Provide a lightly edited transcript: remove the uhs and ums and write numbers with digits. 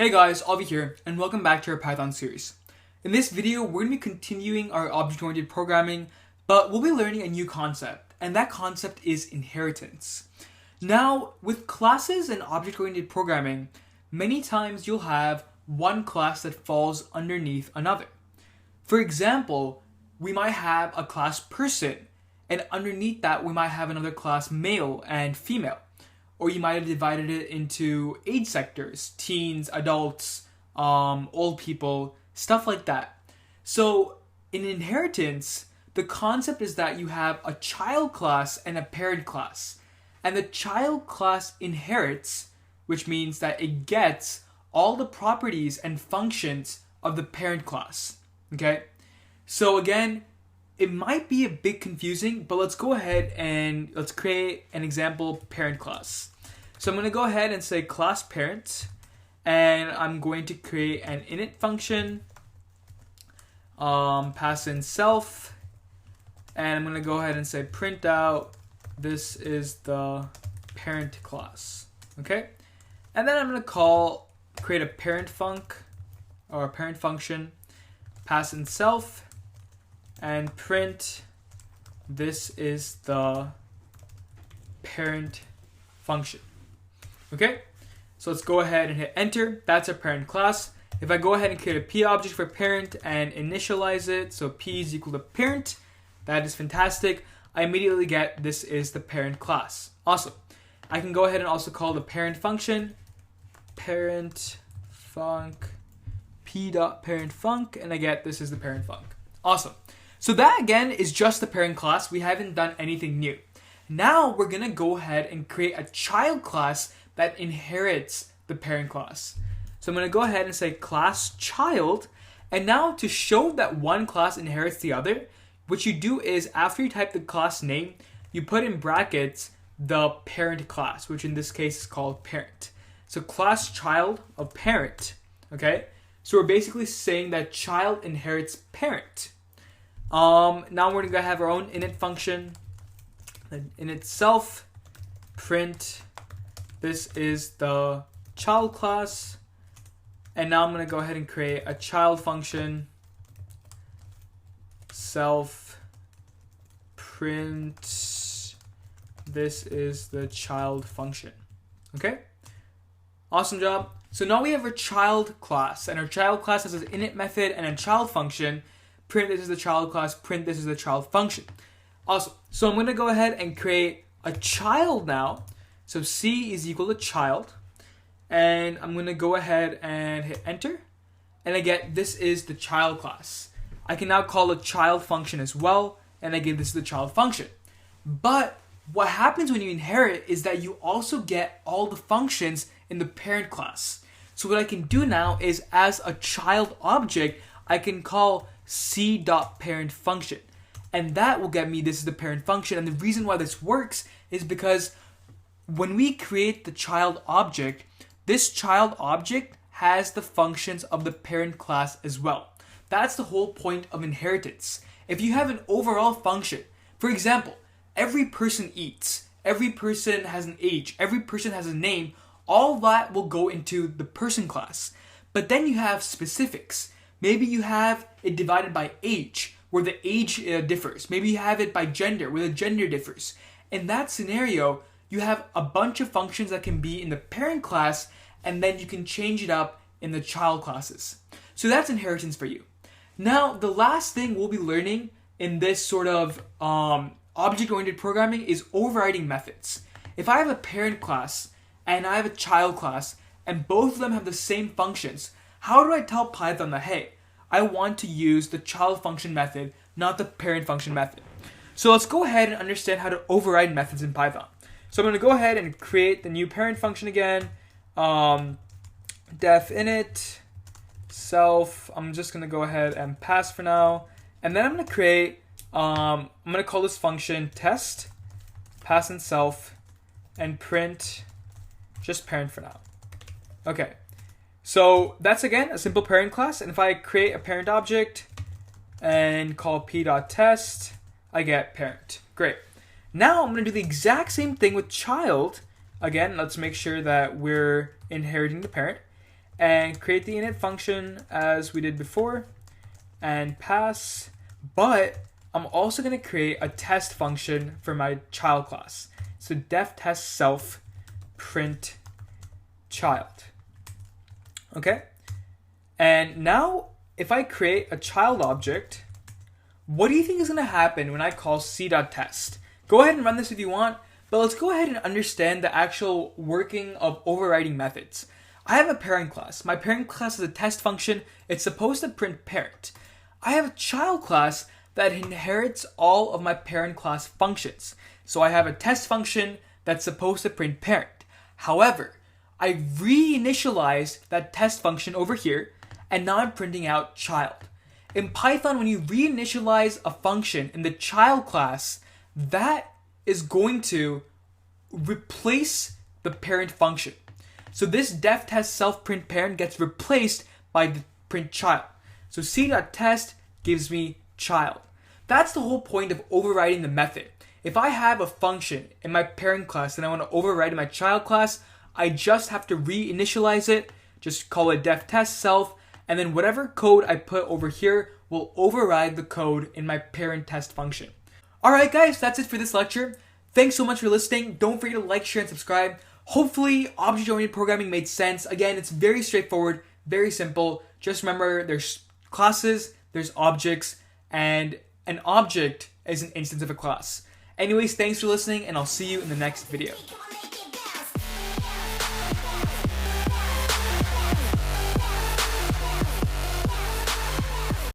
Hey guys, Avi here, and welcome back to our Python series. In this video, we're going to be continuing our object-oriented programming, but we'll be learning a new concept, and that concept is inheritance. Now, with classes and object-oriented programming, many times you'll have one class that falls underneath another. For example, we might have a class person, and underneath that we might have another class male and female. Or you might have divided it into age sectors, teens, adults, old people, stuff like that. So in inheritance, the concept is that you have a child class and a parent class. And the child class inherits, which means that it gets all the properties and functions of the parent class. Okay? So again, it might be a bit confusing, but let's go ahead and let's create an example parent class. So I'm going to go ahead and say class parent, and I'm going to create an init function, pass in self, and I'm going to go ahead and say print out, this is the parent class, okay? And then I'm going to create a parent function, pass in self, and print, this is the parent function. Okay, so let's go ahead and hit enter. That's our parent class. If I go ahead and create a P object for parent and initialize it, so P is equal to parent, that is fantastic. I immediately get this is the parent class. Awesome. I can go ahead and also call the parent function parent func p.parent func, and I get this is the parent func. Awesome. So that again is just the parent class. We haven't done anything new. Now we're gonna go ahead and create a child class that inherits the parent class. So I'm going to go ahead and say class child. And now to show that one class inherits the other, what you do is after you type the class name, you put in brackets the parent class, which in this case is called parent. So class child of parent. Okay. So we're basically saying that child inherits parent. Now we're going to have our own init function. In itself, print, this is the child class, and now I'm going to go ahead and create a child function, self, print, this is the child function. Okay? Awesome job. So now we have our child class, and our child class has an init method and a child function, print this is the child class, print this is the child function. Awesome. So I'm going to go ahead and create a child now. So C is equal to child, and I'm going to go ahead and hit enter, and I get this is the child class. I can now call a child function as well, and I get this is the child function. But what happens when you inherit is that you also get all the functions in the parent class. So what I can do now is as a child object, I can call c.parent function, and that will get me this is the parent function. And the reason why this works is because when we create the child object, this child object has the functions of the parent class as well. That's the whole point of inheritance. If you have an overall function, for example, every person eats, every person has an age, every person has a name, all that will go into the person class. But then you have specifics. Maybe you have it divided by age, where the age differs. Maybe you have it by gender, where the gender differs. In that scenario, you have a bunch of functions that can be in the parent class, and then you can change it up in the child classes. So that's inheritance for you. Now, the last thing we'll be learning in this sort of object-oriented programming is overriding methods. If I have a parent class and I have a child class, and both of them have the same functions, how do I tell Python that, hey, I want to use the child function method, not the parent function method? So let's go ahead and understand how to override methods in Python. So I'm going to go ahead and create the new parent function again. Def init, self, I'm just going to go ahead and pass for now. And then I'm going to create, I'm going to call this function test, pass in self, and print just parent for now. Okay, so that's again a simple parent class. And if I create a parent object and call p.test, I get parent. Great. Now I'm going to do the exact same thing with child. Again, let's make sure that we're inheriting the parent. and create the init function as we did before and pass, but I'm also going to create a test function for my child class. So def test self print child. Okay? And now if I create a child object, what do you think is going to happen when I call c.test? Go ahead and run this if you want, but let's go ahead and understand the actual working of overriding methods. I have a parent class. My parent class is a test function. It's supposed to print parent. I have a child class that inherits all of my parent class functions. So I have a test function that's supposed to print parent. However, I reinitialized that test function over here, and now I'm printing out child. In Python, when you reinitialize a function in the child class, that is going to replace the parent function. So this def test self print parent gets replaced by the print child. So c.test gives me child. That's the whole point of overriding the method. If I have a function in my parent class and I want to override in my child class, I just have to reinitialize it, just call it def test self, and then whatever code I put over here will override the code in my parent test function. Alright guys, that's it for this lecture. Thanks so much for listening. Don't forget to like, share, and subscribe. Hopefully, object-oriented programming made sense. Again, it's very straightforward, very simple. Just remember there's classes, there's objects, and an object is an instance of a class. Anyways, thanks for listening, and I'll see you in the next video.